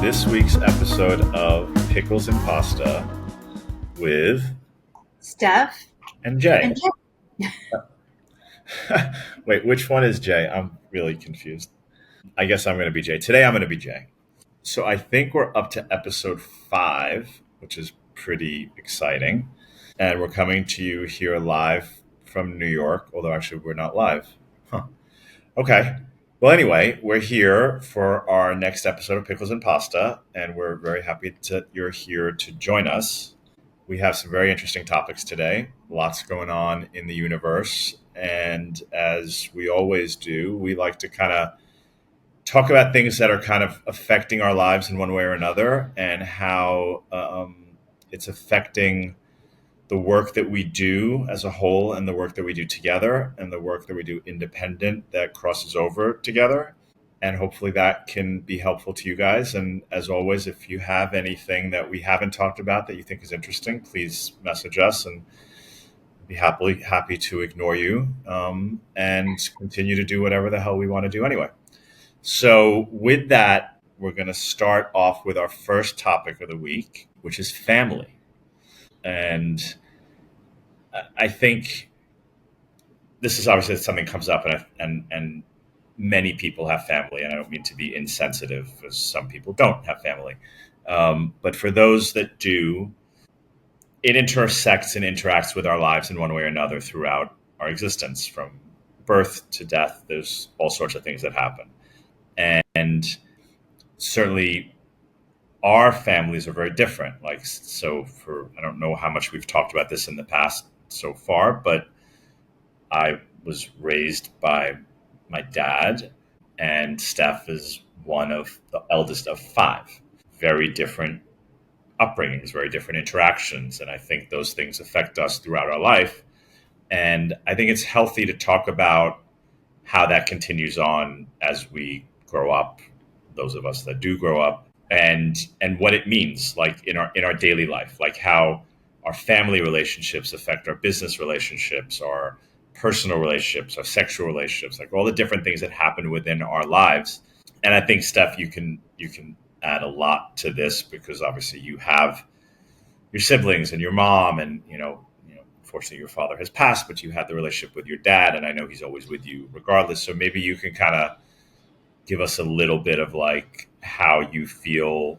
this week's episode of Pickles and Pasta with Steph and Jay. and Jay. Wait, which one is Jay? I'm really confused. I guess I'm going to be Jay. Today I'm going to be Jay. So I think we're up to episode 5, which is pretty exciting. And we're coming to you here live from New York, although actually we're not live. Okay. Well, anyway, we're here for our next episode of Pickles and Pasta, and we're very happy that you're here to join us. We have some very interesting topics today, lots going on in the universe. And as we always do, we like to kind of talk about things that are kind of affecting our lives in one way or another, and how it's affecting the work that we do as a whole, and the work that we do together, and the work that we do independent that crosses over together. And hopefully that can be helpful to you guys. And as always, if you have anything that we haven't talked about that you think is interesting, please message us, and be happy to ignore you and continue to do whatever the hell we want to do anyway. So with that, we're going to start off with our first topic of the week, which is family. And I think this is obviously something comes up, and many people have family, and I don't mean to be insensitive, because some people don't have family. But for those that do, it intersects and interacts with our lives in one way or another throughout our existence, from birth to death. There's all sorts of things that happen. And certainly our families are very different. I don't know how much we've talked about this in the past so far, but I was raised by my dad, and Steph is one of the eldest of 5. Very different upbringings, very different interactions. And I think those things affect us throughout our life. And I think it's healthy to talk about how that continues on as we grow up, those of us that do grow up, and what it means, like in our daily life, like how our family relationships affect our business relationships, our personal relationships, our sexual relationships, like all the different things that happen within our lives. And I think, Steph, you can add a lot to this, because obviously you have your siblings and your mom, and unfortunately your father has passed, but you had the relationship with your dad, and I know he's always with you regardless. So maybe you can kind of give us a little bit of like how you feel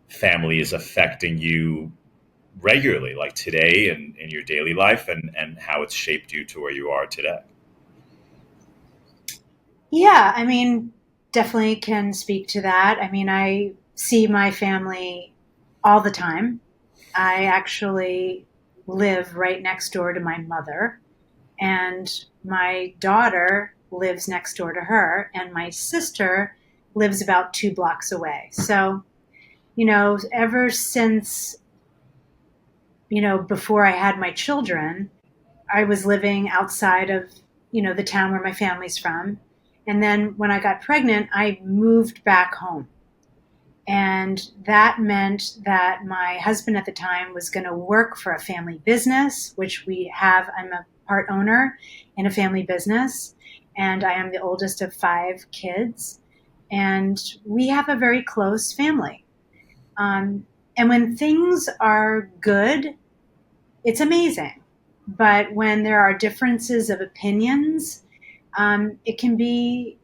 family is affecting you regularly, like today and in your daily life, and how it's shaped you to where you are today. Yeah, definitely can speak to that. I see my family all the time. I actually live right next door to my mother, and my daughter lives next door to her, and my sister lives about 2 blocks away. So, ever since, before I had my children, I was living outside of, the town where my family's from. And then when I got pregnant, I moved back home. And that meant that my husband at the time was going to work for a family business, which we have. I'm a part owner in a family business, and I am the oldest of 5 kids. And we have a very close family. And when things are good, it's amazing. But when there are differences of opinions, it can be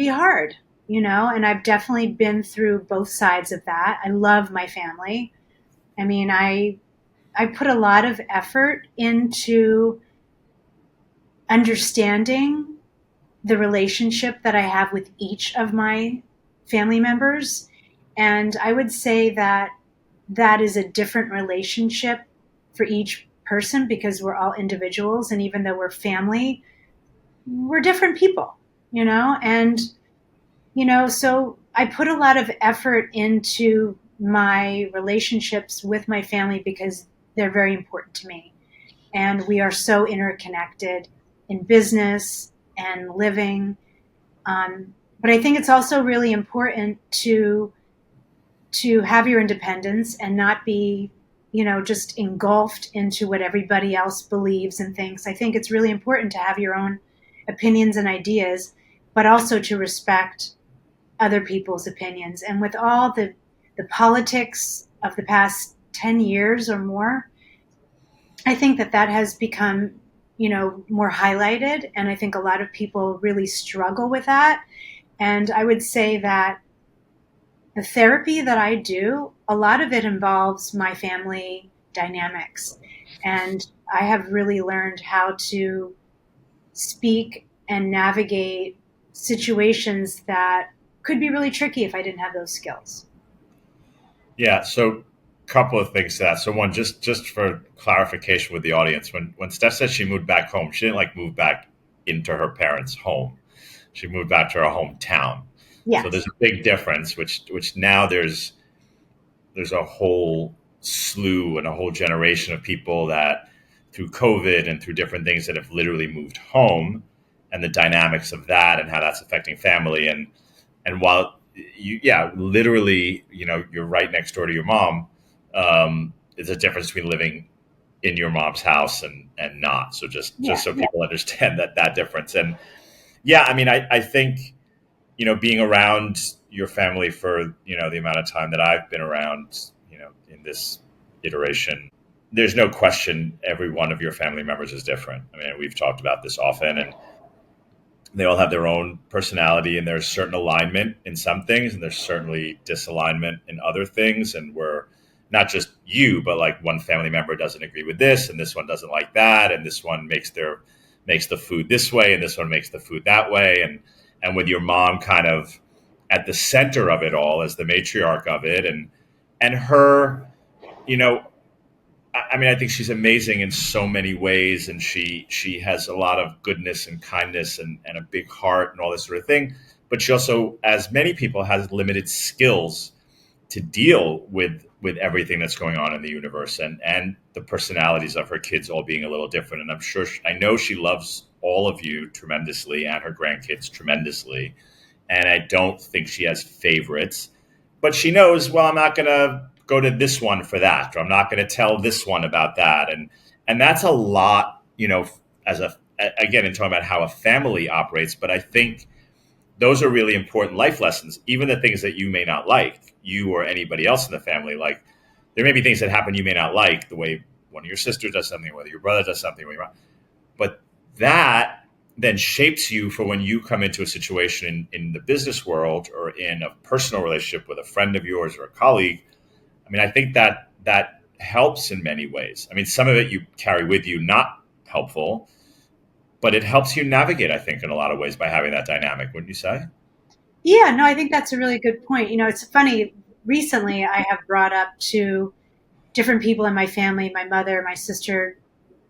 hard, and I've definitely been through both sides of that. I love my family. I put a lot of effort into understanding the relationship that I have with each of my family members. And I would say that is a different relationship for each person, because we're all individuals. And even though we're family, we're different people, and, so I put a lot of effort into my relationships with my family, because they're very important to me. And we are so interconnected in business and living. But I think it's also really important to have your independence and not be, just engulfed into what everybody else believes and thinks. I think it's really important to have your own opinions and ideas, but also to respect other people's opinions. And with all the the politics of the past 10 years or more, I think that that has become, more highlighted. And I think a lot of people really struggle with that. And I would say that the therapy that I do, a lot of it involves my family dynamics. And I have really learned how to speak and navigate situations that could be really tricky if I didn't have those skills. Yeah. So, a couple of things to that. So, one, just for clarification with the audience, when Steph said she moved back home, she didn't like move back into her parents' home. She moved back to her hometown. So there's Yes. a big difference, which now there's a whole slew and a whole generation of people that through COVID and through different things that have literally moved home, and the dynamics of that and how that's affecting family. And while you, yeah, literally, you're right next door to your mom. There's a difference between living in your mom's house and not. So just Yeah. so people understand that difference. And yeah, I mean, I think being around your family for the amount of time that I've been around, in this iteration, there's no question every one of your family members is different. I mean, we've talked about this often, and they all have their own personality, and there's certain alignment in some things, and there's certainly disalignment in other things. And we're not just you, but like one family member doesn't agree with this, and this one doesn't like that, and this one makes the food this way, and this one makes the food that way, and with your mom kind of at the center of it all as the matriarch of it, and her, you know, I mean, I think she's amazing in so many ways, and she has a lot of goodness and kindness and a big heart and all this sort of thing. But she also, as many people, has limited skills to deal with everything that's going on in the universe, and the personalities of her kids all being a little different. And I know she loves all of you tremendously and her grandkids tremendously. And I don't think she has favorites, but she knows, well, I'm not going to go to this one for that, or I'm not going to tell this one about that. And that's a lot, as again, in talking about how a family operates. But I think those are really important life lessons, even the things that you may not like, you or anybody else in the family. Like, there may be things that happen you may not like, the way one of your sisters does something, whether your brother does something, but that then shapes you for when you come into a situation in the business world or in a personal relationship with a friend of yours or a colleague. I mean, I think that helps in many ways. I mean, some of it you carry with you, not helpful, but it helps you navigate, I think, in a lot of ways by having that dynamic, wouldn't you say? Yeah, no, I think that's a really good point. It's funny. Recently, I have brought up to different people in my family, my mother, my sister,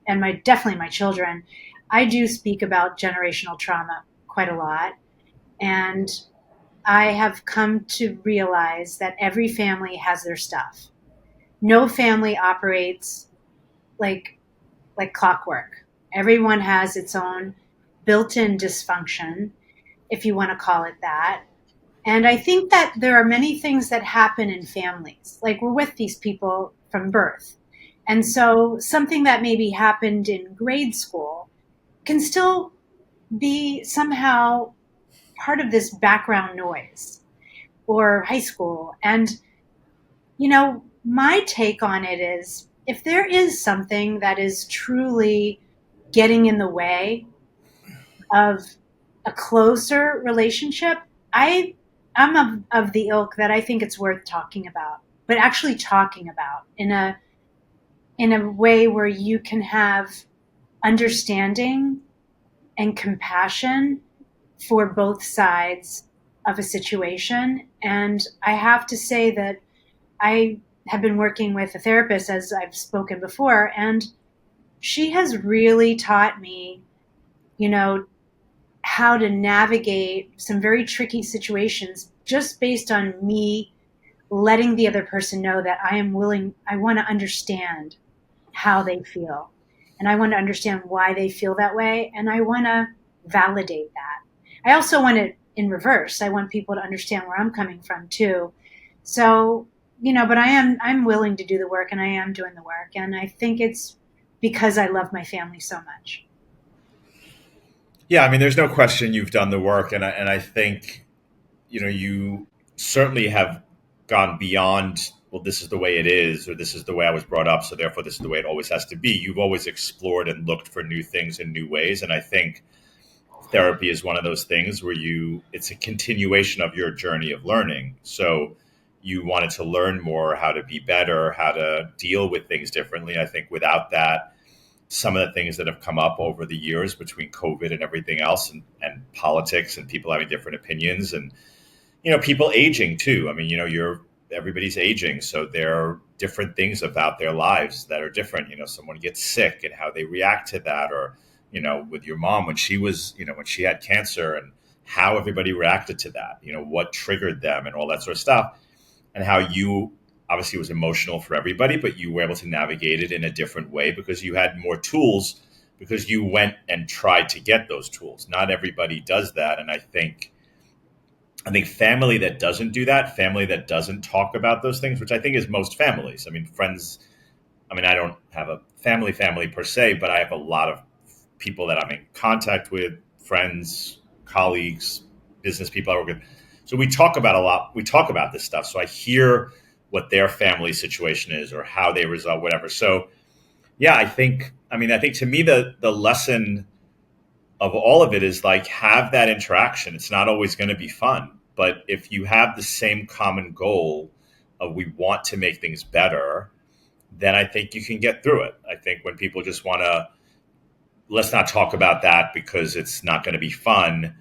and my definitely my children. I do speak about generational trauma quite a lot, and I have come to realize that every family has their stuff. No family operates like like clockwork. Everyone has its own built-in dysfunction, if you want to call it that. And I think that there are many things that happen in families. Like, we're with these people from birth. And so something that maybe happened in grade school can still be somehow part of this background noise, or high school. And, my take on it is, if there is something that is truly getting in the way of a closer relationship, I I'm of the ilk that I think it's worth talking about, but actually talking about in a way where you can have understanding and compassion for both sides of a situation. And I have to say that I have been working with a therapist, as I've spoken before, and she has really taught me, you know, how to navigate some very tricky situations just based on me letting the other person know that I want to understand how they feel. And I want to understand why they feel that way. And I want to validate that. I also want it in reverse. I want people to understand where I'm coming from too. So, but I'm willing to do the work, and I am doing the work. And I think it's because I love my family so much. Yeah, I mean, there's no question you've done the work, and I think you certainly have. gone beyond, well, this is the way it is, or this is the way I was brought up, so therefore this is the way it always has to be. You've always explored and looked for new things in new ways. And I think therapy is one of those things where it's a continuation of your journey of learning. So you wanted to learn more how to be better, how to deal with things differently. I think without that, some of the things that have come up over the years between COVID and everything else, and politics and people having different opinions, and people aging too. I mean, everybody's aging, so there are different things about their lives that are different. Someone gets sick and how they react to that, or with your mom when she was, when she had cancer, and how everybody reacted to that. What triggered them and all that sort of stuff, and how you obviously it was emotional for everybody, but you were able to navigate it in a different way because you had more tools, because you went and tried to get those tools. Not everybody does that, and I think family that doesn't do that, family that doesn't talk about those things, which I think is most families. I mean, friends. I mean, I don't have a family per se, but I have a lot of people that I'm in contact with, friends, colleagues, business people I work with. So we talk about a lot. We talk about this stuff. So I hear what their family situation is or how they resolve whatever. So yeah, I think to me the lesson of all of it is like, have that interaction. It's not always going to be fun, but if you have the same common goal of we want to make things better, then I think you can get through it. I think when people just want to, let's not talk about that because it's not going to be fun,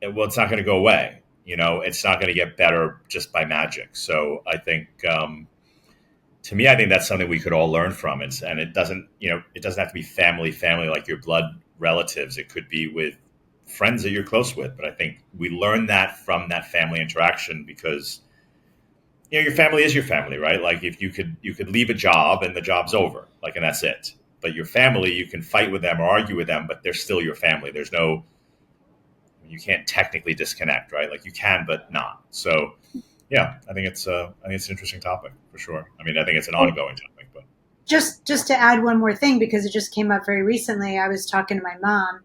well, it's not going to go away. It's not going to get better just by magic. So I think, to me, I think that's something we could all learn from. And it doesn't have to be family, like your blood relatives. It could be with friends that you're close with. But I think we learn that from that family interaction because, your family is your family, right? Like if you could leave a job and the job's over, like, and that's it. But your family, you can fight with them or argue with them, but they're still your family. You can't technically disconnect, right? Like you can, but not. So yeah, I think it's an interesting topic for sure. I mean, I think it's an Well, ongoing topic, but just to add one more thing, because it just came up very recently. I was talking to my mom,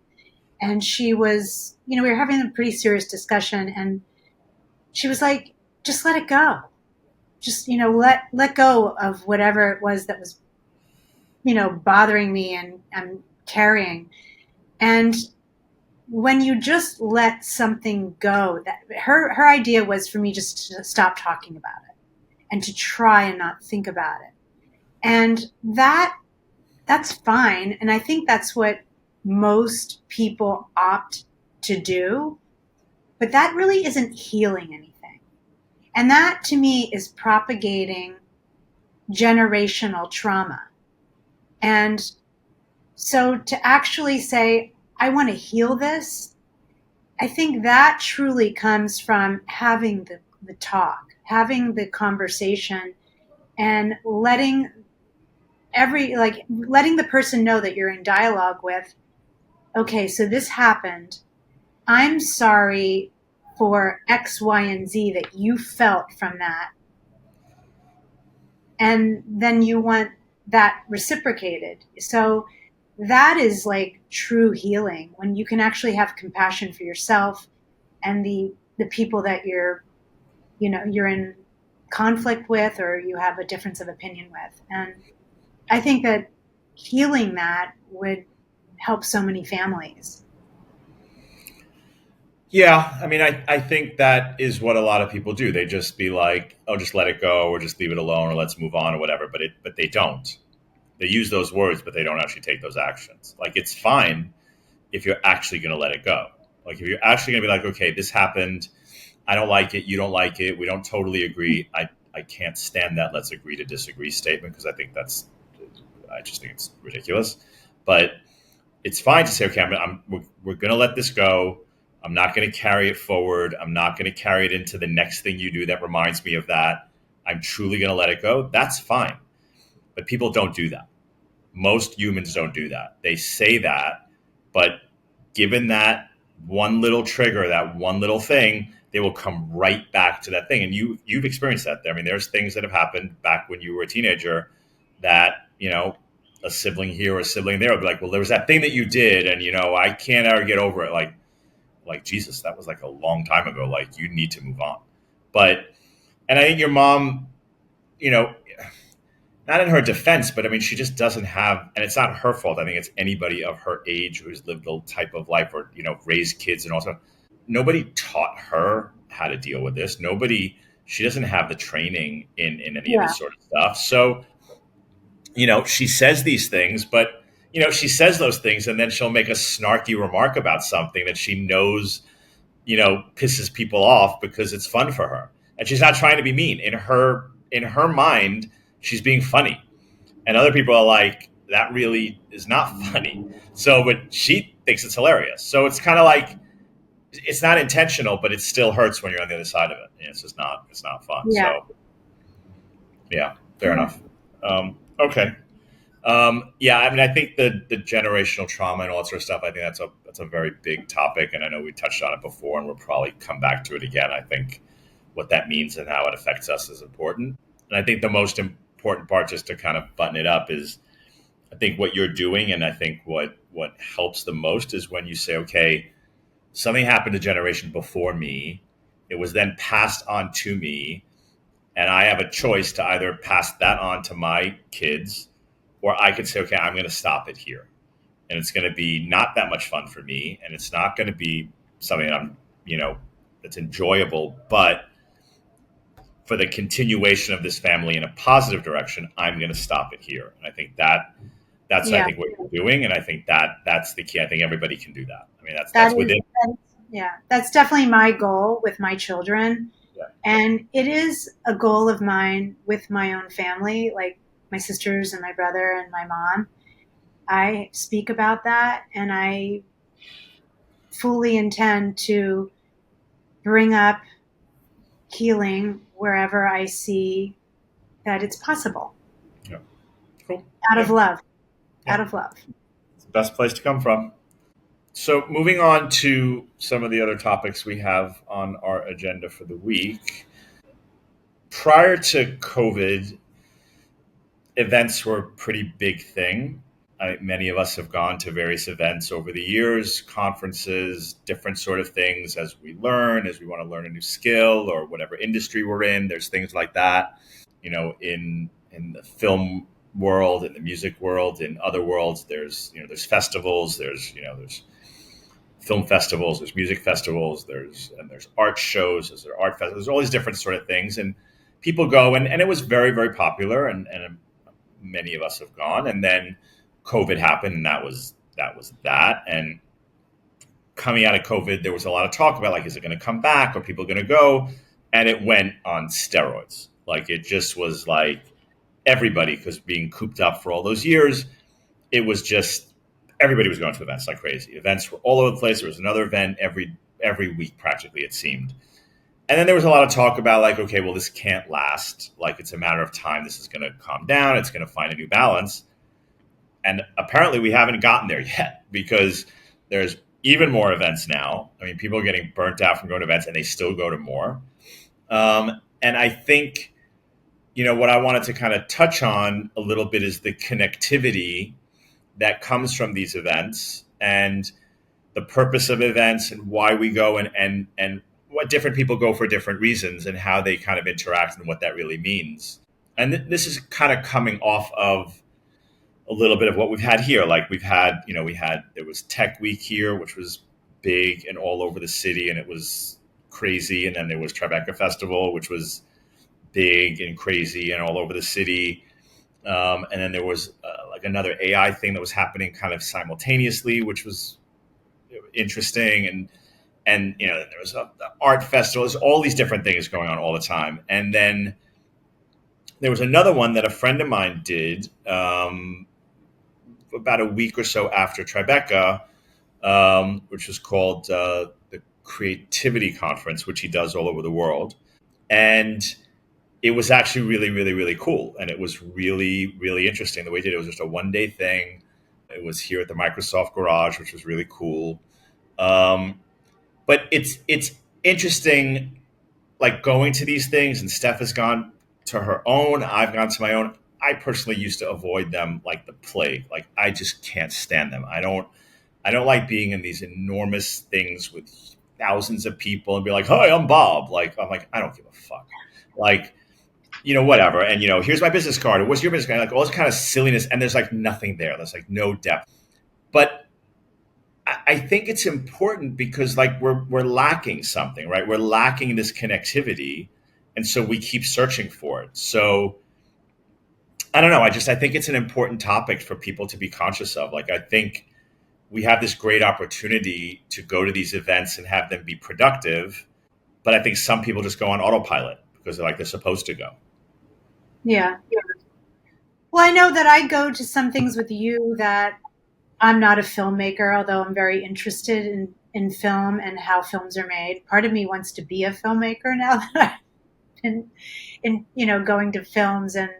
and she was, we were having a pretty serious discussion, and she was like, "Just let it go. Just let go of whatever it was that was bothering me and carrying." And when you just let something go, that her idea was for me just to stop talking about it and to try and not think about it. And that's fine. And I think that's what most people opt to do. But that really isn't healing anything. And that to me is propagating generational trauma. And so to actually say, I want to heal this, I think that truly comes from having the talk, having the conversation, and letting the person know that you're in dialogue with, okay, so this happened. I'm sorry for X, Y, and Z that you felt from that. And then you want that reciprocated. So that is like true healing, when you can actually have compassion for yourself and the people that you're in conflict with, or you have a difference of opinion with. And I think that healing that would help so many families. yeah, I mean, I think that is what a lot of people do. They just be like, oh, just let it go, or just leave it alone, or let's move on, or whatever. But they don't. They use those words, but they don't actually take those actions. Like it's fine if you're actually going to let it go. Like if you're actually going to be like, okay, this happened. I don't like it. You don't like it. We don't totally agree. I can't stand that. Let's agree to disagree statement because I just think it's ridiculous. But it's fine to say, okay, we're going to let this go. I'm not going to carry it forward. I'm not going to carry it into the next thing you do that reminds me of that. I'm truly going to let it go. That's fine. But people don't do that. Most humans don't do that. They say that, but given that one little trigger, that one little thing, they will come right back to that thing. And you've experienced that. I mean, there's things that have happened back when you were a teenager that, a sibling here or a sibling there will be like, well, there was that thing that you did, and I can't ever get over it. Like Jesus, that was like a long time ago. Like you need to move on. But And I think your mom, you know, not in her defense, but I mean, she just doesn't have, and it's not her fault. I think it's anybody of her age who's lived a type of life or, raised kids and also nobody taught her how to deal with this. Nobody, she doesn't have the training in any of Yeah. this sort of stuff. So, she says these things, but, she says those things and then she'll make a snarky remark about something that she knows, pisses people off because it's fun for her. And she's not trying to be mean. In her mind, she's being funny. And other people are like, that really is not funny. So, but she thinks it's hilarious. So it's kind of like, it's not intentional, but it still hurts when you're on the other side of it. It's just not, it's not fun. Yeah. So yeah, fair Yeah. enough. Okay. Yeah, I mean, I think the generational trauma and all that sort of stuff. I think that's a very big topic, and I know we touched on it before, and we'll probably come back to it again. I think what that means and how it affects us is important, and I think the most important part, just to kind of button it up, is I think what you're doing, and I think what helps the most is when you say, okay, something happened to generation before me, it was then passed on to me, and I have a choice to either pass that on to my kids, or I could say, okay, I'm going to stop it here. And it's going to be not that much fun for me. And it's not going to be something that that's enjoyable. But for the continuation of this family in a positive direction, I'm going to stop it here. And I think that's I Yeah. think what you're doing. And I think that's the key. I think everybody can do that. I mean, That that's is, within. yeah, that's definitely my goal with my children. Yeah. And it is a goal of mine with my own family, like my sisters and my brother and my mom. I speak about that and I fully intend to bring up healing wherever I see that it's possible Yeah. Cool. out of Yeah. love, out Yeah. of love. It's the best place to come from. So, moving on to some of the other topics we have on our agenda for the week. Prior to COVID, events were a pretty big thing. Many of us have gone to various events over the years, conferences, different sort of things as we learn, as we want to learn a new skill or whatever industry we're in. There's things like that, in the film world, in the music world, in other worlds. There's festivals. There's film festivals, there's music festivals, there's art shows, there's art festivals, there's all these different sort of things, and people go, and it was very very popular, and many of us have gone, and then COVID happened, and that was that, and coming out of COVID, there was a lot of talk about like, is it going to come back? Are people going to go? And it went on steroids. Like it just was like everybody, because being cooped up for all those years, it was just everybody was going to events like crazy. Events were all over the place. There was another event every week practically, it seemed. And then there was a lot of talk about like, okay, well, this can't last. Like it's a matter of time. This is going to calm down. It's going to find a new balance. And apparently we haven't gotten there yet because there's even more events now. I mean, people are getting burnt out from going to events and they still go to more. And I think, what I wanted to kind of touch on a little bit is the connectivity that comes from these events and the purpose of events and why we go and what different people go for different reasons and how they kind of interact and what that really means. And this is kind of coming off of a little bit of what we've had here. Like there was Tech Week here, which was big and all over the city and it was crazy. And then there was Tribeca Festival, which was big and crazy and all over the city. And then there was like another AI thing that was happening kind of simultaneously, which was interesting. And there was a art festival. There's all these different things going on all the time. And then there was another one that a friend of mine did about a week or so after Tribeca, which was called the Creativity Conference, which he does all over the world. And it was actually really, really, really cool. And it was really, really interesting the way he did it. It was just a 1 day thing. It was here at the Microsoft Garage, which was really cool. But it's interesting, like going to these things, and Steph has gone to her own. I've gone to my own. I personally used to avoid them like the plague. Like I just can't stand them. I don't like being in these enormous things with thousands of people and be like, "Hi, I'm Bob." Like I'm like, I don't give a fuck. like, whatever. And, here's my business card. Or what's your business card? Like all this kind of silliness. And there's like nothing there. There's like no depth. But I think it's important because like we're lacking something, right? We're lacking this connectivity. And so we keep searching for it. So I don't know. I think it's an important topic for people to be conscious of. Like, I think we have this great opportunity to go to these events and have them be productive. But I think some people just go on autopilot because they're supposed to go. Yeah. Well, I know that I go to some things with you that I'm not a filmmaker, although I'm very interested in film and how films are made. Part of me wants to be a filmmaker now that I've been going to films and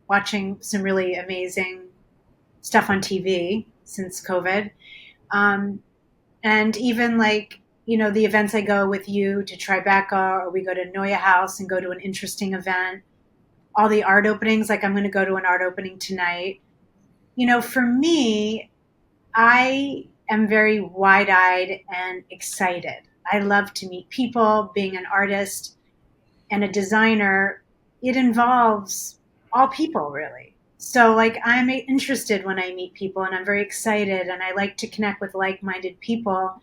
watching some really amazing stuff on TV since COVID. Um, and even like, the events I go with you to Tribeca, or we go to Noya House and go to an interesting event, all the art openings, like I'm going to go to an art opening tonight. For me, I am very wide eyed and excited. I love to meet people. Being an artist and a designer, it involves all people, really. So, like, I'm interested when I meet people and I'm very excited and I like to connect with like minded people.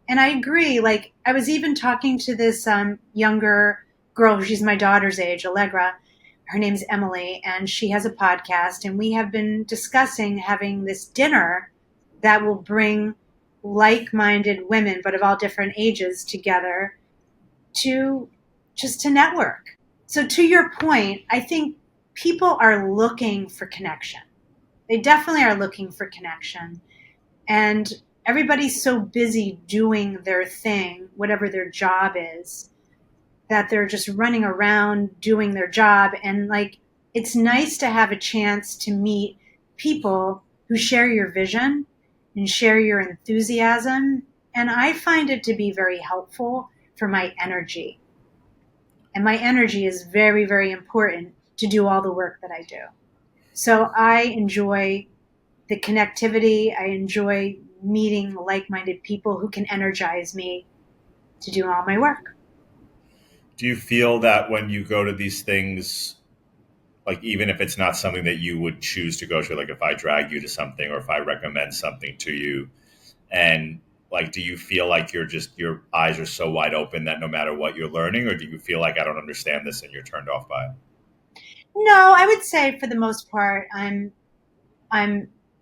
And I agree. Like, I was even talking to this younger girl, she's my daughter's age, Allegra. Her name's Emily, and she has a podcast. And we have been discussing having this dinner that will bring like minded women, but of all different ages, together to just to network. So, to your point, I think people are looking for connection. They definitely are looking for connection. And everybody's so busy doing their thing, whatever their job is, that they're just running around doing their job. And like, it's nice to have a chance to meet people who share your vision and share your enthusiasm. And I find it to be very helpful for my energy. And my energy is very, very important to do all the work that I do. So I enjoy the connectivity. I enjoy meeting like minded people who can energize me to do all my work. Do you feel that when you go to these things, like even if it's not something that you would choose to go to, like if I drag you to something or if I recommend something to you, and like, do you feel like your eyes are so wide open that no matter what you're learning, or do you feel like I don't understand this and you're turned off by it? No, I would say for the most part, I'm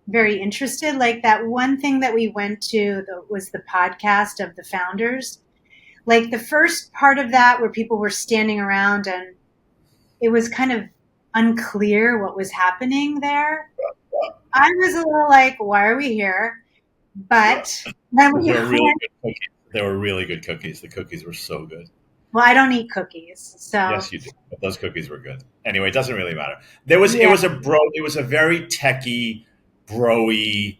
very interested. Like that one thing that we went to was the podcast of the founders. Like the first part of that, where people were standing around and it was kind of unclear what was happening there. I was a little like, why are we here? But then Those we were really went, good cookies. They were really good cookies. The cookies were so good. well, I don't eat cookies. So, Yes, you do. But those cookies were good. Anyway, it doesn't really matter. It yeah, was a very techie, broy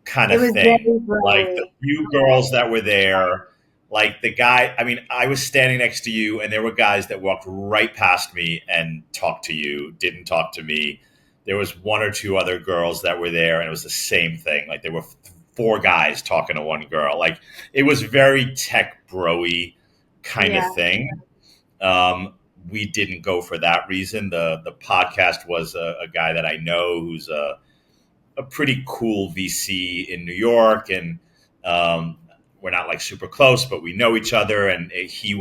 kind it of was thing. very Like the broy. few girls that were there, like the guy, I mean, I was standing next to you and there were guys that walked right past me and talked to you, didn't talk to me. There was one or two other girls that were there and it was the same thing. Like there were four guys talking to one girl. Like it was very tech broy kind of Yeah, thing. Um, we didn't go for that reason. The podcast was a guy that I know who's a pretty cool VC in New York, and we're not like super close, but we know each other. And he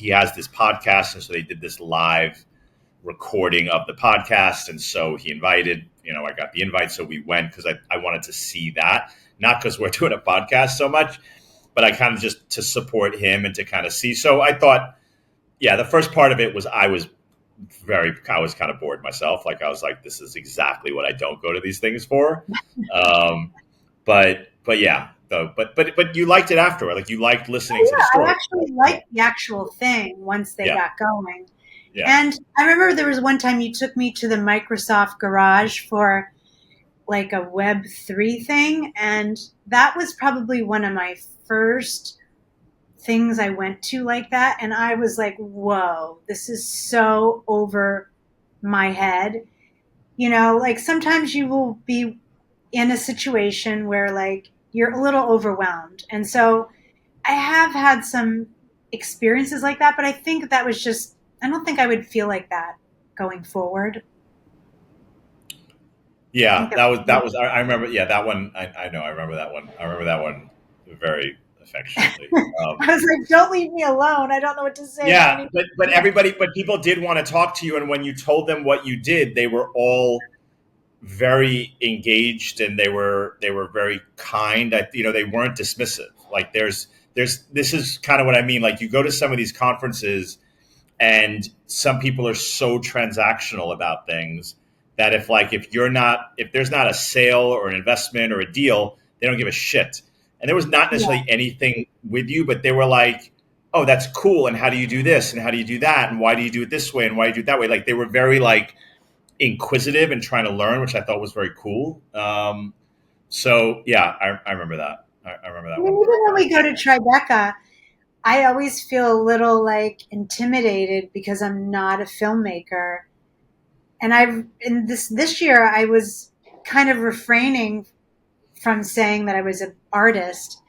has this podcast, and so they did this live recording of the podcast, and so he invited. I got the invite, so we went because I wanted to see that, not because we're doing a podcast so much, but I kind of just to support him and to kind of see. So I thought, yeah, the first part of it was I was kind of bored myself. Like I was like, this is exactly what I don't go to these things for. Um, but yeah, though, but you liked it afterward. Like you liked listening to the yeah, I story. actually liked the actual thing once they Yeah, got going. yeah. And I remember there was one time you took me to the Microsoft garage for like a Web3 thing. And that was probably one of my first things I went to like that. And I was like, whoa, this is so over my head. Like sometimes you will be in a situation where like you're a little overwhelmed. And so I have had some experiences like that, but I think that was just I don't think I would feel like that going forward. I think Yeah, that that was I remember. Yeah, that one. I know. I remember that one. I remember that one very affectionately. I was like, don't leave me alone. I don't know what to say to Yeah, anyone. but people did want to talk to you, and when you told them what you did, they were all very engaged, and they were very kind. They weren't dismissive. Like there's this is kind of what I mean. Like you go to some of these conferences, and some people are so transactional about things that if there's not a sale or an investment or a deal, they don't give a shit. And there was not Yeah, necessarily anything with you, but they were like, oh, that's cool, and how do you do this, and how do you do that, and why do you do it this way, and why do you do it that way? Like they were very like inquisitive and trying to learn, which I thought was very cool. So yeah, I remember that. I remember I that mean, one. even when we go to Tribeca, I always feel a little like intimidated because I'm not a filmmaker. And I've in this year I was kind of refraining from saying that I was an artist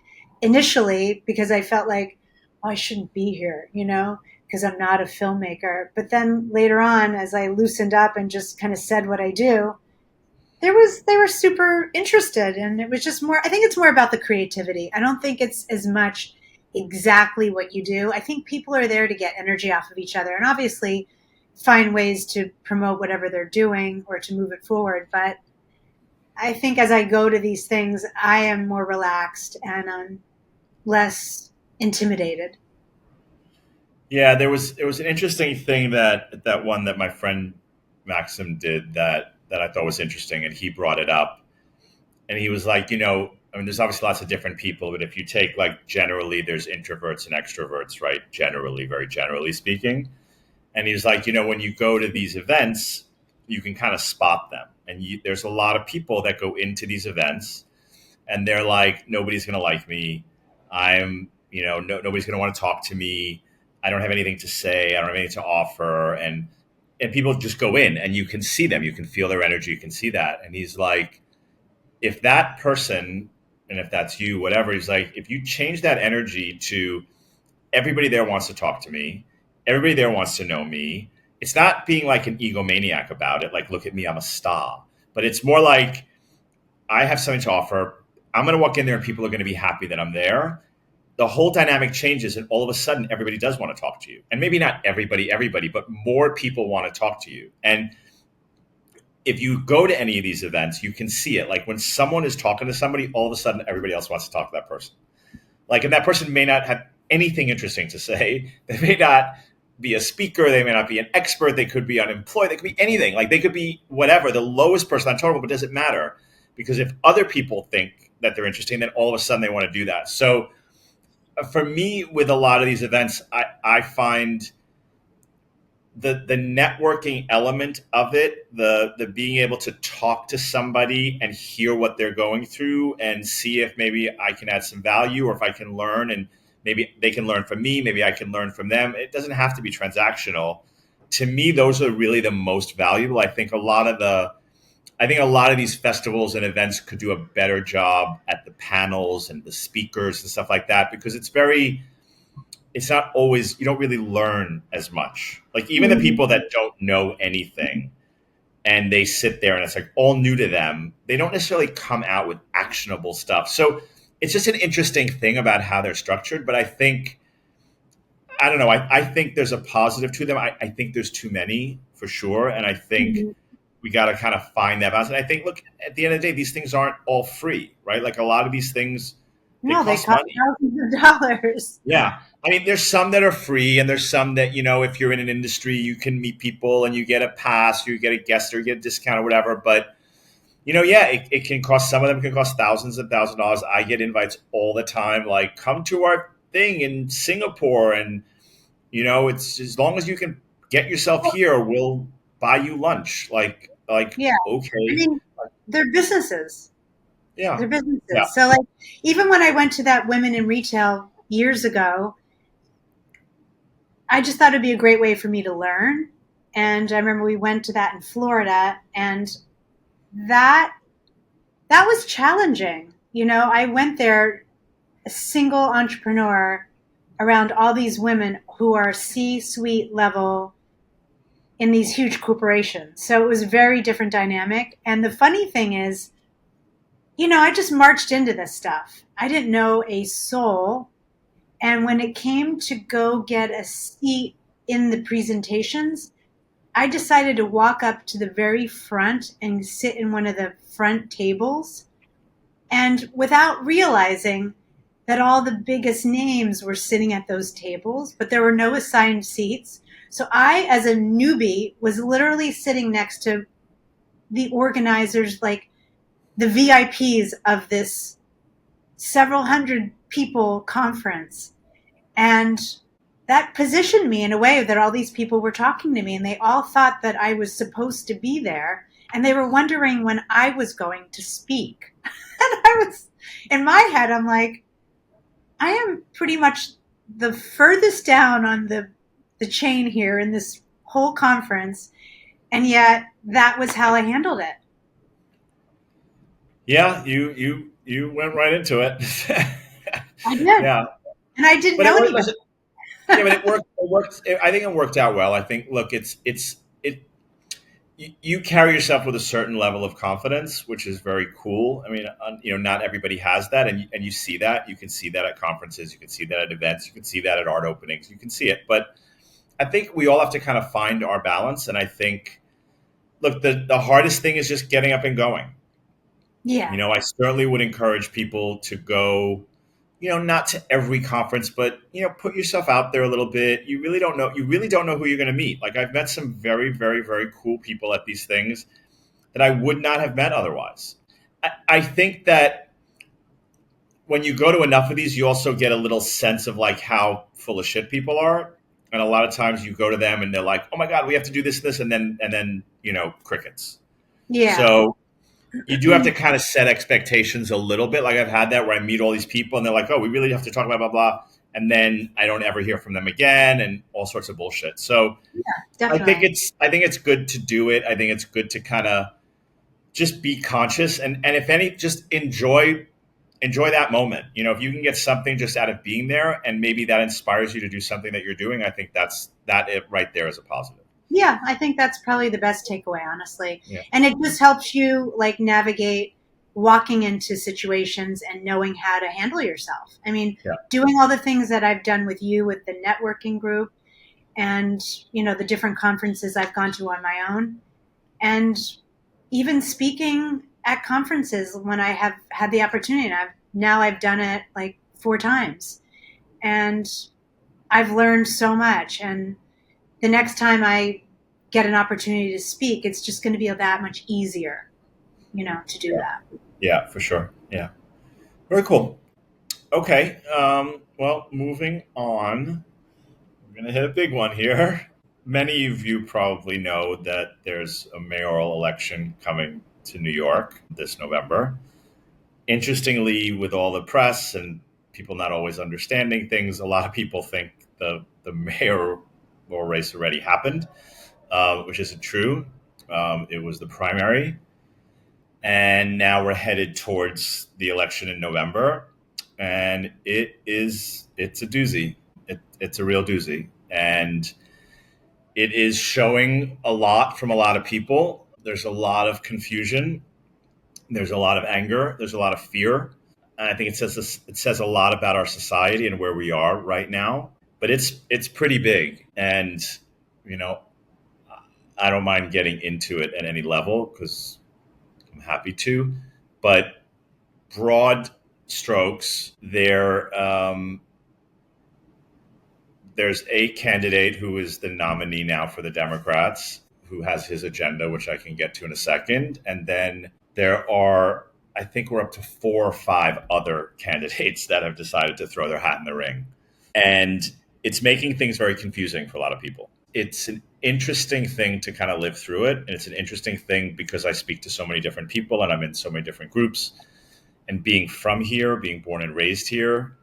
initially because I felt like, oh, I shouldn't be here, because I'm not a filmmaker. But then later on, as I loosened up and just kind of said what I do, they were super interested, and it was just more. I think it's more about the creativity. I don't think it's as much exactly what you do. I think people are there to get energy off of each other, and obviously find ways to promote whatever they're doing or to move it forward. But I think as I go to these things, I am more relaxed and I'm less intimidated. Yeah, there was an interesting thing that one that my friend Maxim did that I thought was interesting, and he brought it up, and he was like, I mean, there's obviously lots of different people, but if you take like generally, there's introverts and extroverts, right? Generally, very generally speaking, and he was like, when you go to these events, you can kind of spot them, and there's a lot of people that go into these events and they're like, nobody's going to like me. Nobody's going to want to talk to me. I don't have anything to say. I don't have anything to offer. And people just go in and you can see them. You can feel their energy. You can see that. And he's like, if that person, and if that's you, whatever, he's like, if you change that energy to everybody there wants to talk to me, everybody there wants to know me. It's not being like an egomaniac about it. Like, look at me, I'm a star. But it's more like, I have something to offer. I'm going to walk in there and people are going to be happy that I'm there. The whole dynamic changes, and all of a sudden, everybody does want to talk to you. And maybe not everybody, but more people want to talk to you. And if you go to any of these events, you can see it. Like when someone is talking to somebody, all of a sudden, everybody else wants to talk to that person. Like, and that person may not have anything interesting to say. They may not be a speaker. They may not be an expert. They could be unemployed. They could be anything. Like they could be whatever, the lowest person on total, but it doesn't matter because if other people think that they're interesting, then all of a sudden they want to do that. So for me, with a lot of these events, I find the networking element of it, the being able to talk to somebody and hear what they're going through and see if maybe I can add some value or if I can learn, and maybe they can learn from me, maybe I can learn from them. It doesn't have to be transactional. To me, those are really the most valuable. I think a lot of these festivals and events could do a better job at the panels and the speakers and stuff like that because it's not always, you don't really learn as much. Like even the Mhm. people that don't know anything and they sit there and it's like all new to them, they don't necessarily come out with actionable stuff. So it's just an interesting thing about how they're structured. But I don't know, I think there's a positive to them. I think there's too many for sure. And I think Mhm. we got to kind of find that balance. And I think, look, at the end of the day, these things aren't all free, right? Like a lot of these things, they No, they cost cost money. thousands of dollars. Yeah. I mean, there's some that are free, and there's some that, if you're in an industry, you can meet people and you get a pass, or you get a guest, or you get a discount or whatever. But, yeah, it can cost, some of them can cost thousands and thousands of dollars. I get invites all the time, like, come to our thing in Singapore. And, it's as long as you can get yourself here, we'll buy you lunch. Like, Yeah. I okay. mean, they're businesses. Yeah. They're Yeah. businesses. So like even when I went to that women in retail years ago, I just thought it'd be a great way for me to learn. And I remember we went to that in Florida and that that was challenging. I went there a single entrepreneur around all these women who are C-suite level. in these huge corporations. So it was a very different dynamic. And the funny thing is, I just marched into this stuff. I didn't know a soul. And when it came to go get a seat in the presentations, I decided to walk up to the very front and sit in one of the front tables. And without realizing that all the biggest names were sitting at those tables, but there were no assigned seats. So I, as a newbie, was literally sitting next to the organizers, like the VIPs of this several hundred people conference. And that positioned me in a way that all these people were talking to me and they all thought that I was supposed to be there. And they were wondering when I was going to speak. And I was, in my head, I'm like, I am pretty much the furthest down on the chain here in this whole conference. And yet that was how I handled it. Yeah, you went right into it. I did. Yeah, And I didn't but it know worked. anybody. Yeah, but it worked. It worked. I think it worked out well. I think. Look, it. You carry yourself with a certain level of confidence, which is very cool. I mean, not everybody has that, and you see that. You can see that at conferences. You can see that at events. You can see that at art openings. You can see it, but I think we all have to kind of find our balance. And I think, look, the hardest thing is just getting up and going. Yeah. I certainly would encourage people to go, not to every conference, but, put yourself out there a little bit. You really don't know. You really don't know who you're going to meet. Like, I've met some very, very, very cool people at these things that I would not have met otherwise. I think that when you go to enough of these, you also get a little sense of like how full of shit people are. And a lot of times you go to them and they're like, "Oh my God, we have to do this," and then crickets. Yeah. So you do have to kind of set expectations a little bit. Like, I've had that where I meet all these people and they're like, "Oh, we really have to talk about blah blah," and then I don't ever hear from them again, and all sorts of bullshit. So I think Definitely. it's good to do it. I think it's good to kind of just be conscious, and if any, just enjoy that moment. If you can get something just out of being there, and maybe that inspires you to do something that you're doing, I think that it right there is a positive. Yeah, I think that's probably the best takeaway, honestly. Yeah, And it just helps you like navigate walking into situations and knowing how to handle yourself. I mean, yeah, doing all the things that I've done with you with the networking group and, the different conferences I've gone to on my own and even speaking at conferences when I have had the opportunity. And I've done it like 4 times and I've learned so much. And the next time I get an opportunity to speak, it's just going to be that much easier, to do yeah, that. yeah, for sure. Yeah, very cool. Okay, well, moving on, we're gonna hit a big one here. Many of you probably know that there's a mayoral election coming to New York this November. Interestingly, with all the press and people not always understanding things, a lot of people think the mayoral race already happened, which isn't true. It was the primary, and now we're headed towards the election in November, and it's a doozy. It's a real doozy, and it is showing a lot from a lot of people. There's a lot of confusion. There's a lot of anger. There's a lot of fear. And I think it says a lot about our society and where we are right now. But it's pretty big, and you know I don't mind getting into it at any level because I'm happy to. But broad strokes, there's a candidate who is the nominee now for the Democrats who has his agenda, which I can get to in a second. And then there are, I think we're up to 4 or 5 other candidates that have decided to throw their hat in the ring. And it's making things very confusing for a lot of people. It's an interesting thing to kind of live through it. And it's an interesting thing because I speak to so many different people and I'm in so many different groups. And being from here, being born and raised here,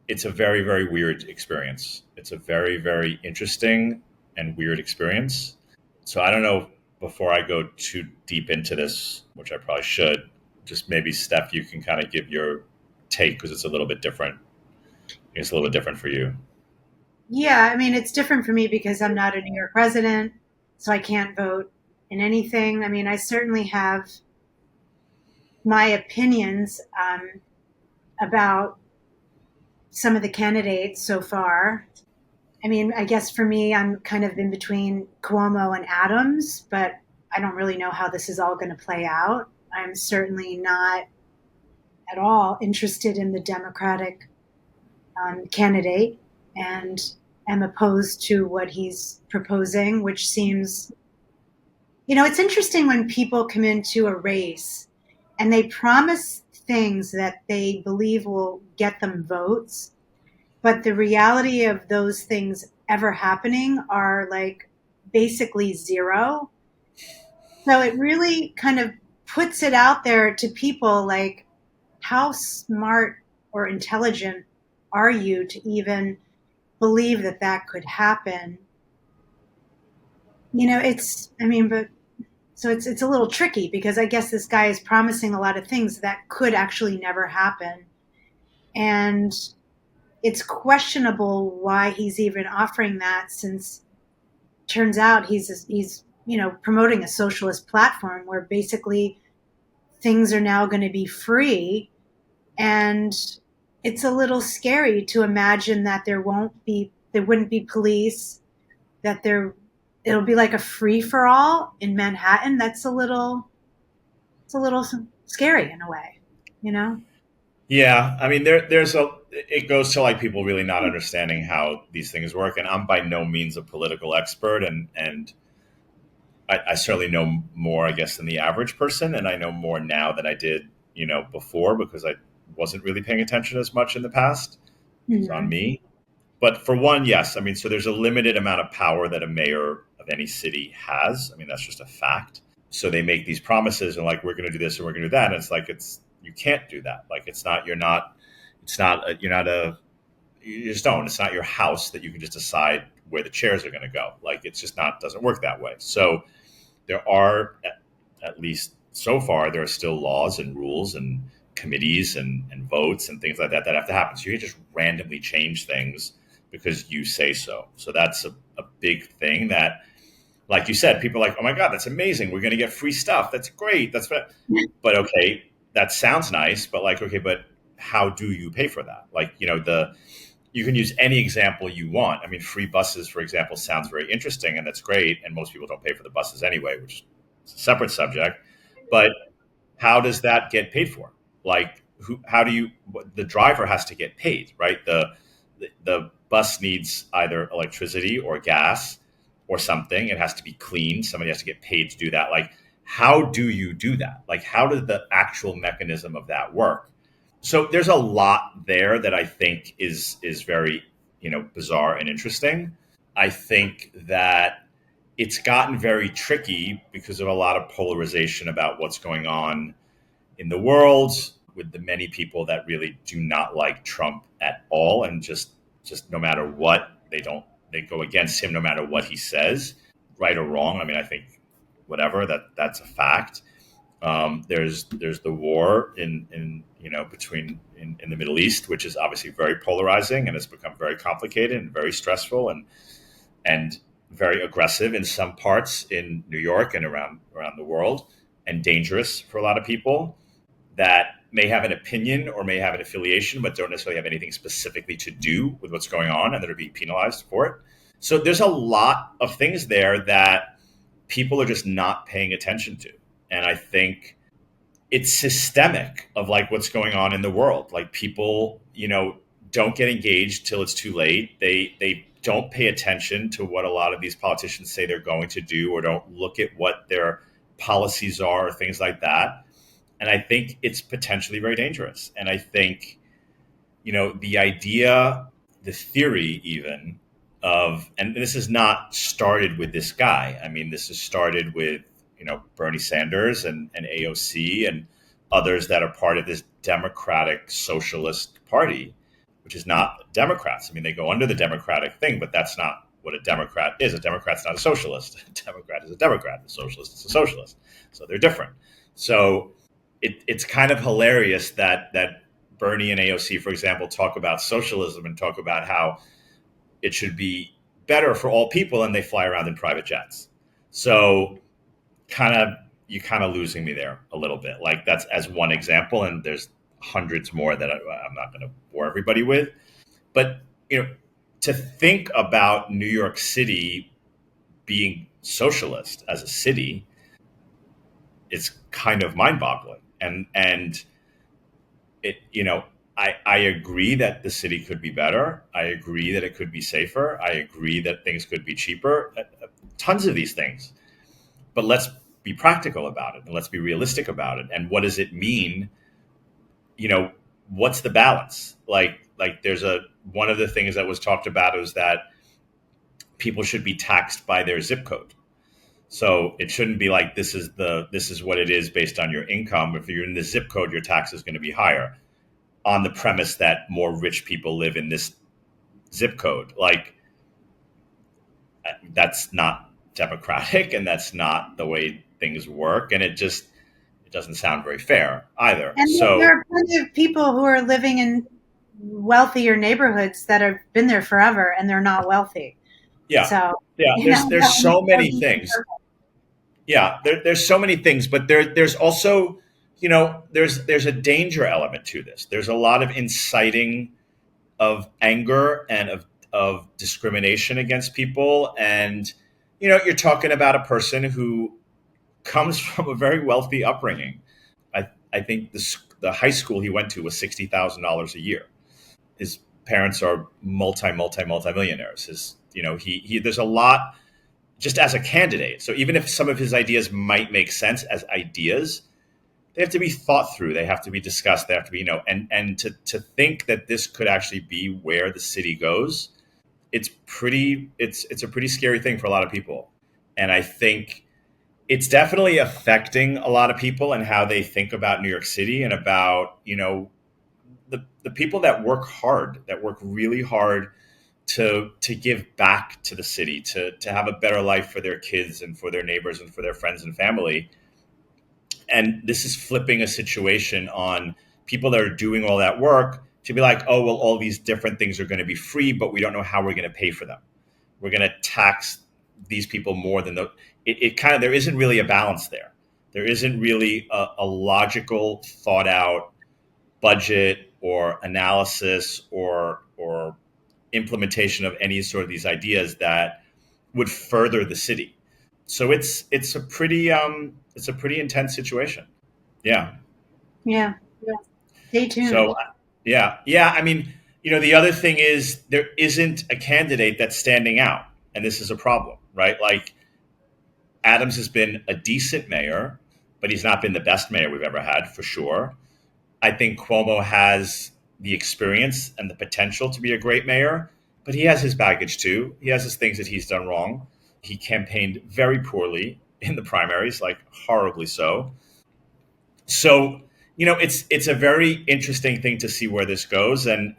it's a very, very weird experience. It's a very, very interesting and weird experience. So I don't know, before I go too deep into this, which I probably should, just maybe Steph, you can kind of give your take because it's a little bit different. It's a little bit different for you. Yeah, I mean, it's different for me because I'm not a New York resident. so I can't vote in anything. I mean, I certainly have my opinions about some of the candidates so far. I mean, I guess for me, I'm kind of in between Cuomo and Adams, but I don't really know how this is all going to play out. I'm certainly not at all interested in the Democratic candidate and am opposed to what he's proposing, which seems, it's interesting when people come into a race and they promise things that they believe will get them votes, but the reality of those things ever happening are like basically zero. So it really kind of puts it out there to people like, how smart or intelligent are you to even believe that that could happen? I mean, but so it's a little tricky because I guess this guy is promising a lot of things that could actually never happen. And it's questionable why he's even offering that, since turns out he's promoting a socialist platform where basically things are now going to be free. And it's a little scary to imagine that there wouldn't be police, that it'll be like a free for all in Manhattan. It's a little scary in a way, you know? Yeah, I mean, there's a. It goes to like people really not understanding how these things work, and I'm by no means a political expert, and I certainly know more, I guess, than the average person, and I know more now than I did, before because I wasn't really paying attention as much in the past. It's on Mm-hmm. me. But for one, yes, I mean, so there's a limited amount of power that a mayor of any city has. I mean, that's just a fact. So they make these promises and like we're going to do this and we're going to do that, and it's like it's you can't do that. Like it's not you're not it's not a, you're not a you just don't. It's not your house that you can just decide where the chairs are going to go. Like it's just not doesn't work that way. So there are at least so far there are still laws and rules and committees and votes and things like that that have to happen. So you can just randomly change things because you say so. So that's a big thing that, like you said, people are like, oh my God, that's amazing. We're going to get free stuff. That's great. But okay, that sounds nice. But like, okay, but how do you pay for that? Like, you can use any example you want. I mean, free buses, for example, sounds very interesting and that's great. And most people don't pay for the buses anyway, which is a separate subject. But how does that get paid for? Like, how do you? The driver has to get paid, right? The bus needs either electricity or gas or something. It has to be cleaned. Somebody has to get paid to do that. Like, how do you do that? Like, how does the actual mechanism of that work? So there's a lot there that I think is very bizarre and interesting. I think that it's gotten very tricky because of a lot of polarization about what's going on in the world with the many people that really do not like Trump at all and just no matter what they go against him no matter what he says, right or wrong. I mean, I think whatever that's a fact. There's the war in between in the Middle East, which is obviously very polarizing and it's become very complicated and very stressful and very aggressive in some parts in New York and around the world, and dangerous for a lot of people that may have an opinion or may have an affiliation, but don't necessarily have anything specifically to do with what's going on, and that are being penalized for it. So there's a lot of things there that people are just not paying attention to, and I think it's systemic of like what's going on in the world. Like people, don't get engaged till it's too late. They don't pay attention to what a lot of these politicians say they're going to do, or don't look at what their policies are, or things like that. And I think it's potentially very dangerous. And I think, the idea, the theory even of, and this is not started with this guy. I mean, this has started with, Bernie Sanders and AOC and others that are part of this Democratic Socialist Party, which is not Democrats. I mean, they go under the Democratic thing, but that's not what a Democrat is. A Democrat's not a socialist. A Democrat is a Democrat. A socialist is a socialist. So they're different. So it's kind of hilarious that Bernie and AOC, for example, talk about socialism and talk about how it should be better for all people, and they fly around in private jets. So kind of you kind of losing me there a little bit. Like that's as one example, and there's hundreds more that I'm not going to bore everybody with. But you know, to think about New York City being socialist as a city, it's kind of mind-boggling. And it I agree that the city could be better. I agree that it could be safer. I agree that things could be cheaper. Tons of these things. But let's be practical about it and let's be realistic about it. And what does it mean? You know, what's the balance? Like there's a one of the things that was talked about is that people should be taxed by their zip code. So it shouldn't be like this is what it is based on your income. If you're in the zip code, your tax is going to be higher on the premise that more rich people live in this zip code. Like that's not democratic and that's not the way things work. And it doesn't sound very fair either. And there So are plenty of people who are living in wealthier neighborhoods that have been there forever and they're not wealthy. yeah, So, yeah, there's so many that things. Yeah, there's so many things, but there's also, there's a danger element to this. There's a lot of inciting of anger and of discrimination against people. And, you're talking about a person who comes from a very wealthy upbringing. I think the high school he went to was $60,000 a year. His parents are multi millionaires. He there's a lot just as a candidate. So even if some of his ideas might make sense as ideas, they have to be thought through. They have to be discussed. They have to be, and to think that this could actually be where the city goes, it's a pretty scary thing for a lot of people. And I think it's definitely affecting a lot of people and how they think about New York City and about, the people that work hard, that work really hard to give back to the city, to have a better life for their kids and for their neighbors and for their friends and family. And this is flipping a situation on people that are doing all that work to be like, oh, well, all these different things are going to be free, but we don't know how we're going to pay for them. We're going to tax these people more than it kind of, there isn't really a balance there. There isn't really a logical, thought out budget or analysis or implementation of any sort of these ideas that would further the city. So it's a pretty intense situation. Yeah. yeah, stay tuned. So yeah. I mean, the other thing is there isn't a candidate that's standing out, and this is a problem, right? Like Adams has been a decent mayor, but he's not been the best mayor we've ever had for sure. I think Cuomo has the experience and the potential to be a great mayor, but he has his baggage too. He has his things that he's done wrong. He campaigned very poorly in the primaries, like horribly so. So, it's a very interesting thing to see where this goes, and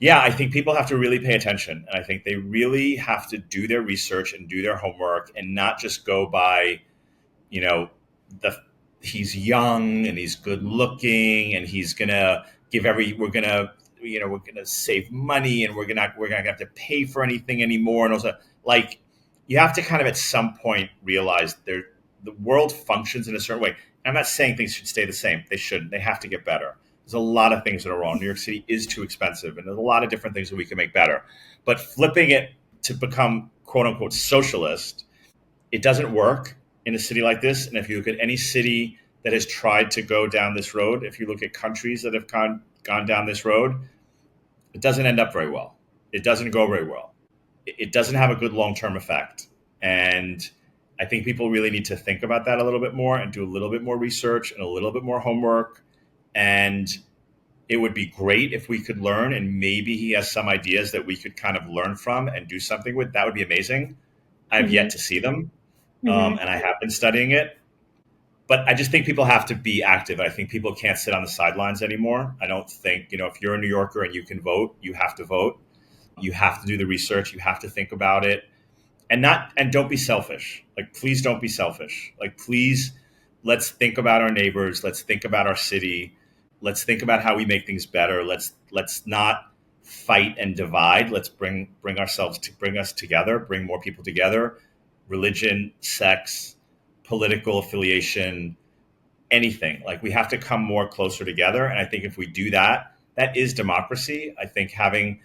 yeah, I think people have to really pay attention, and I think they really have to do their research and do their homework, and not just go by, you know, the he's young and he's good looking and he's gonna give we're gonna save money and we're gonna have to pay for anything anymore, and also like you have to kind of at some point realize the world functions in a certain way. I'm not saying things should stay the same. They shouldn't. They have to get better. There's a lot of things that are wrong. New York City is too expensive, and there's a lot of different things that we can make better. But flipping it to become quote unquote socialist, it doesn't work in a city like this. And if you look at any city that has tried to go down this road, if you look at countries that have gone down this road, it doesn't end up very well. It doesn't go very well. It doesn't have a good long term effect. And I think people really need to think about that a little bit more and do a little bit more research and a little bit more homework. And it would be great if we could learn, and maybe he has some ideas that we could kind of learn from and do something with. That would be amazing. I've Mm-hmm. yet to see them, Mm-hmm. and I have been studying it. But I just think people have to be active. I think people can't sit on the sidelines anymore. I don't think, if you're a New Yorker and you can vote, you have to vote. You have to do the research. You have to think about it, and don't be selfish. Like, please don't be selfish. Like, please, let's think about our neighbors. Let's think about our city. Let's think about how we make things better. Let's not fight and divide. Let's bring us together, bring more people together. religion, sex, political affiliation, anything. Like we have to come more closer together. And I think if we do that, that is democracy. I think having,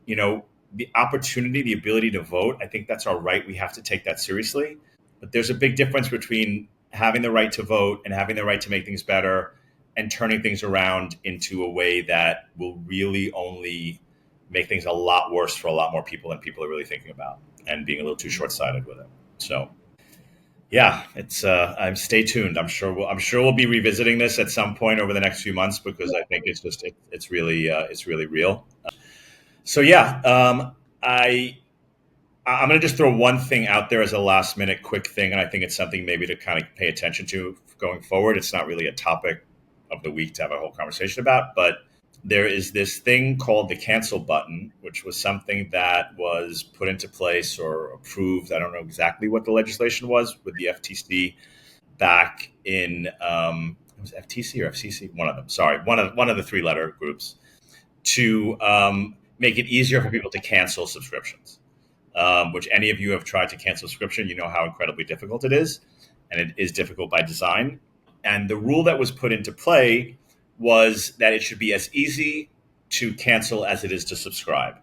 you know, the opportunity, the ability to vote, I think that's our right. We have to take that seriously. But there's a big difference between having the right to vote and having the right to make things better and turning things around into a way that will really only make things a lot worse for a lot more people than people are really thinking about and being a little too short-sighted with it. So yeah, it's I'm stay tuned. I'm sure we'll be revisiting this at some point over the next few months because I think it's really real. So yeah, I'm going to just throw one thing out there as a last minute quick thing, and I think it's something maybe to kind of pay attention to going forward. It's not really a topic of the week to have a whole conversation about, but there is this thing called the cancel button, which was something that was put into place or approved. I don't know exactly what the legislation was with the FTC back in it was FTC or FCC, one of them. Sorry, one of the three letter groups to make it easier for people to cancel subscriptions. Which any of you have tried to cancel subscription, you know how incredibly difficult it is, and it is difficult by design. And the rule that was put into play was that it should be as easy to cancel as it is to subscribe,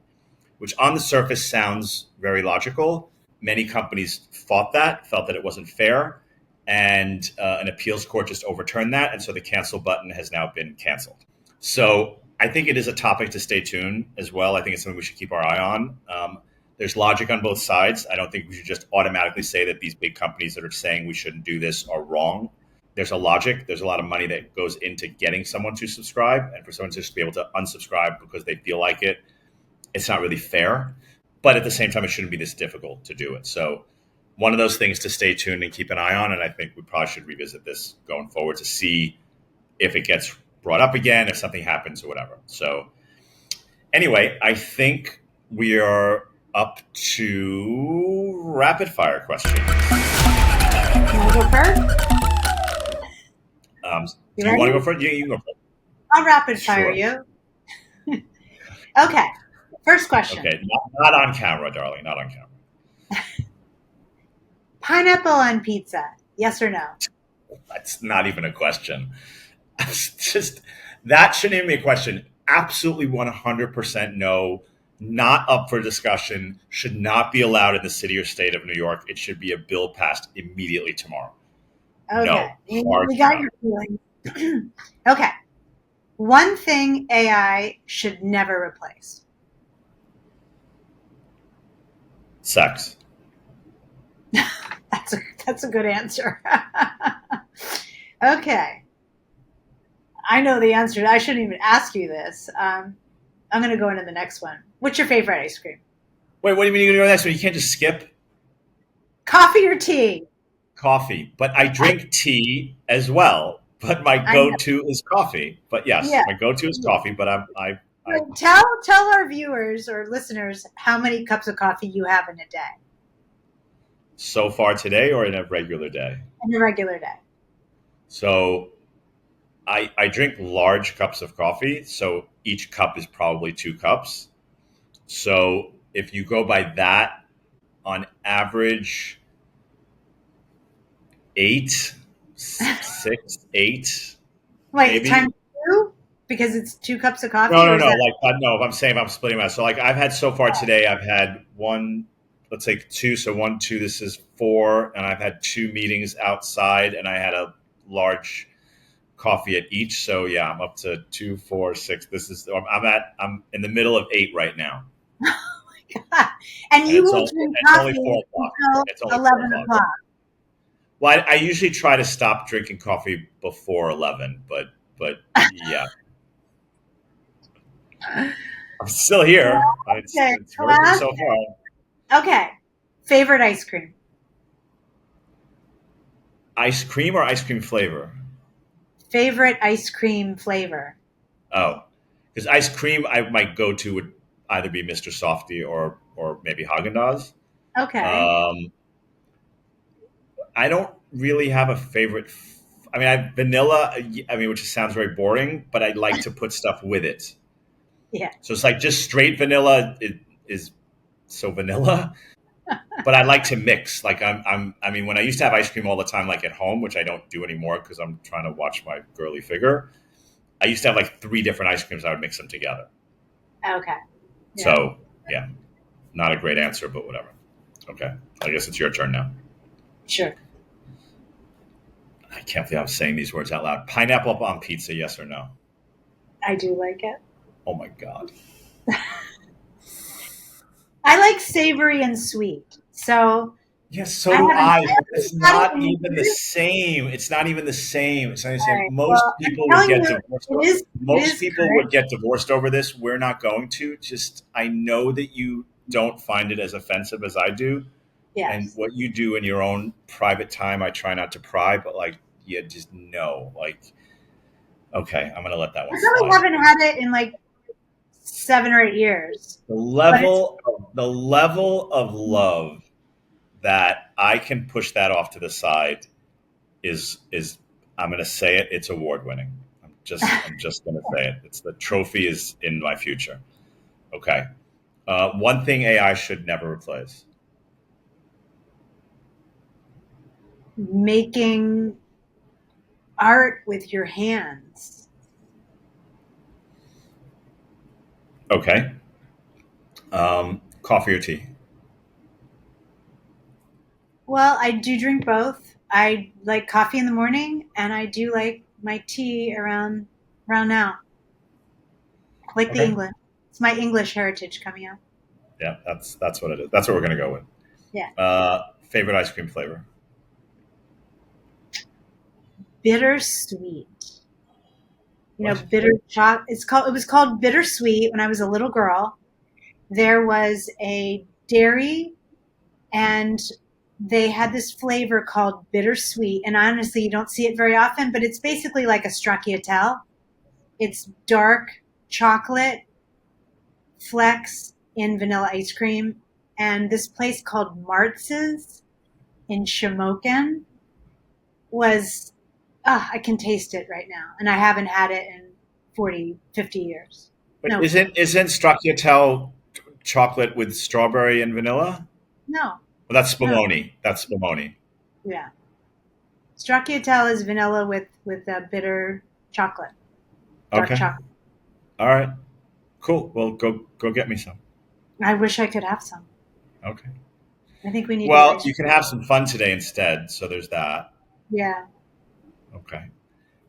which on the surface sounds very logical. Many companies fought that, felt that it wasn't fair, and an appeals court just overturned that. And so the cancel button has now been canceled. So I think it is a topic to stay tuned as well. I think it's something we should keep our eye on. There's logic on both sides. I don't think we should just automatically say that these big companies that are saying we shouldn't do this are wrong. There's a logic. There's a lot of money that goes into getting someone to subscribe, and for someone to just be able to unsubscribe because they feel like it, it's not really fair. But at the same time, it shouldn't be this difficult to do it. So one of those things to stay tuned and keep an eye on. And I think we probably should revisit this going forward to see if it gets brought up again, if something happens or whatever. So anyway, I think we are up to rapid fire questions. Can I go first? Do you want to go first? You can go first. I'll rapid fire Sure. you. Okay. First question. Okay, not on camera, darling. Not on camera. Pineapple on pizza. Yes or no? That's not even a question. It's just that shouldn't even be a question. Absolutely 100% no. Not up for discussion. Should not be allowed in the city or state of New York. It should be a bill passed immediately tomorrow. Okay. No. Hard We got no. your feelings. Okay. One thing AI should never replace. Sex. That's a good answer. Okay. I know the answer. I shouldn't even ask you this. I'm going to go into the next one. What's your favorite ice cream? Wait, what do you mean you're going to go next one? You can't just skip Coffee or tea? coffee. But I drink tea as well. But my I know. go-to is coffee. But yes, Yeah. my go-to is coffee. But I So tell our viewers or listeners how many cups of coffee you have in a day, so far today or in a regular day. in a regular day. So I drink large cups of coffee. So each cup is probably 2 cups. So if you go by that, on average, 8, 6, 8, Wait, maybe. times two because it's 2 cups of coffee. No, no, or is no. that- Like no, I'm saying I'm splitting that. So like I've had so far today, I've had one. Let's say 2. So 1, 2. This is 4, and I've had 2 meetings outside, and I had a large coffee at each. So yeah, I'm up to 2, 4, 6. I'm in the middle of 8 right now. And you it's will only- drink it's only coffee 4 o'clock. It's until only 4 11 o'clock. o'clock. Well, I usually try to stop drinking coffee before 11, but yeah, I'm still here. Okay, It's working so far. Okay. Favorite ice cream? Ice cream or ice cream flavor? Favorite ice cream flavor? Oh, because ice cream, my go-to would either be Mr. Softy or maybe Haagen-Dazs. Okay. I don't really have a favorite. I mean, vanilla. I mean, which sounds very boring, but I like to put stuff with it. Yeah. So it's like just straight vanilla is so vanilla. But I like to mix. Like I mean, when I used to have ice cream all the time, like at home, which I don't do anymore because I'm trying to watch my girly figure. I used to have like three different ice creams. I would mix them together. Okay. Yeah. So yeah, not a great answer, but whatever. Okay, I guess it's your turn now. Sure. I can't believe I'm saying these words out loud. Pineapple on pizza, yes or no? I do like it. Oh my god. I like savory and sweet. So Yes, so I do haven't, I, I but haven't it's had it not in even the years. same. It's not even the same. It's not the All same. right. Most Well, I'm people would telling get you, divorced. it Most is people would good. get divorced over this. We're not going to. Just I know that you don't find it as offensive as I do, and Yes. what you do in your own private time, I try not to pry, but like you just know, like okay, I'm gonna let that I one probably slide. haven't had it in like 7 or 8 years, but it's The level of love that I can push that off to the side is I'm going to say it. It's award winning. I'm just going to say it. It's the trophy is in my future. Okay. One thing AI should never replace. making art with your hands. Okay. Coffee or tea. Well, I do drink both. I like coffee in the morning, and I do like my tea around now, like the Okay. English. It's my English heritage coming out. Yeah, that's what it is. That's what we're going to go with. Yeah, Favorite ice cream flavor. bittersweet. What? Bitter choc. It was called bittersweet when I was a little girl. There was a dairy, and they had this flavor called bittersweet. And honestly, you don't see it very often, but it's basically like a stracciatelle. It's dark chocolate flecks in vanilla ice cream. And this place called Martz's in Shamokin was, I can taste it right now. And I haven't had it in 40, 50 years. But No, isn't Stracciatelle chocolate with strawberry and vanilla? no, Well, that's no. spumoni. That's spumoni. Yeah. Stracciatelle is vanilla with a bitter chocolate, dark Okay. chocolate. All right. Cool. Well, go get me some. I wish I could have some. Okay. I think we need to get Well, ice you cream. can have some fun today instead. So there's that. Yeah. Okay.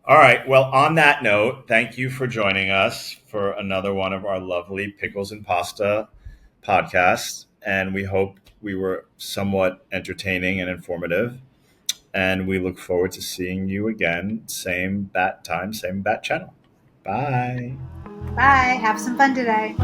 All right. Well, on that note, thank you for joining us for another one of our lovely Pickles and Pasta podcasts. And we hope we were somewhat entertaining and informative. And we look forward to seeing you again, same bat time, same bat channel. Bye. Bye. Have some fun today.